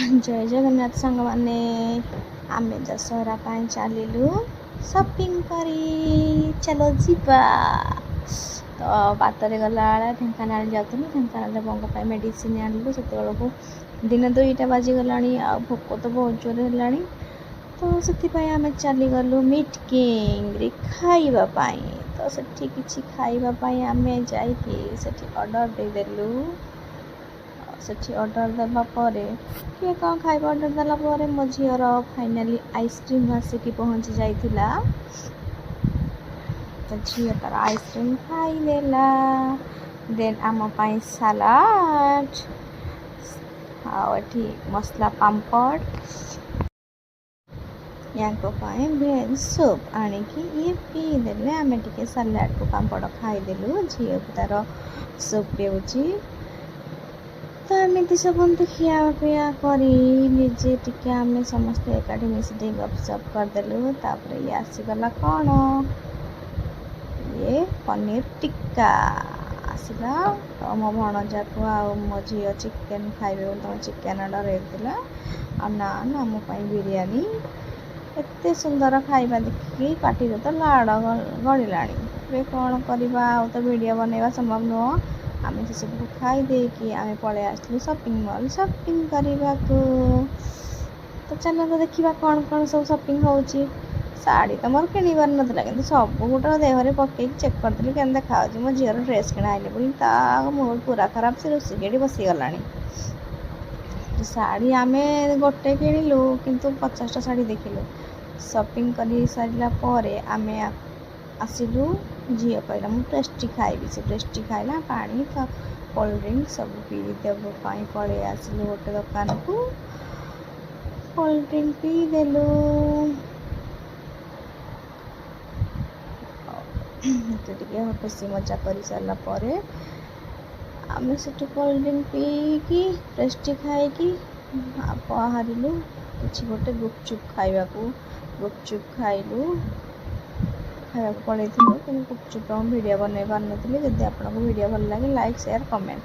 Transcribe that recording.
जय जगन्नाथ सांग मैंने आम दशहरा चलू शॉपिंग करी चलो जीवा तो बाटर गला ढेंकानाल जाऊँ ढेंकानाल बंग मेडिसिन आणलु से दिन 2टा बाजिगला भोक तो बहुत जोर है तो से आम चलीगलु मीट किंग खावाई तो सेठी किसी खावाई आम जाकि ऑर्डर देदेलु सेठी ऑर्डर देवा पर किए कौन खाइबा ऑर्डर देला पर मो झीर फाइनाली आइसक्रीम आसिक पहुँची जाइथिला तो झी तार आइसक्रीम खाईदेला देन आम पाई सलाड आठी मसला पापड़ या भेज सूप आणिकी ये पीदेले आम टे सलाड को पापड़ खाईदेलु झी को तार सूप पिऊँची तो एमती सब खिया पिया करजे टी आम समस्त एकाठी मिसी गपसप करदेलु तापर ये आसीगला कौन ये पनीर टिक्का आसला तो मो भणजा को आ मो झी चिकेन खाइबे तो चिकेन ऑर्डर होता आ नान आम बिरयानी एते सुंदर खाइबा देखिकी पार्टी तो लाड़ गड़ला कौन करवा तो वीडियो बनवा संभव नुह आम से सब खाई देकी आम पलि आसलु शॉपिंग मॉल शॉपिंग करने को तो चलो देखा कौन कौन सब शॉपिंग होची साड़ी तो मोर किणवार नाला कि सब गोटे देहरे पकई चेक करदेली के देखा मो झीर ड्रेस किणाइले बोली मूड पूरा खराब से रोषेई बसीगला साड़ी आम गोटे किणिलु किंतु 50टा साड़ी देखिलु शॉपिंग कर सारा पर आम आसिलु झील कहला मुझे पेस्ट्री खाइबी से पेस्ट्री खाइला पानी तो कोल्ड ड्रिंक सब पीदेवाई पलि आसिलु गोटे दुकान को कोल्ड ड्रिंक पीदेलु टे खुशी मजा कर सारा पर आम से कोल्ड ड्रिंक पीकी पेस्ट्री खाई बाहरिलु कि गोटे गुपचुप खाइबा गुपचुप खाइलु खाया पलू कि गुपचुप भिडियो बनई पार नी जदि आपको वीडियो भल लगे लाइक शेयर कमेंट।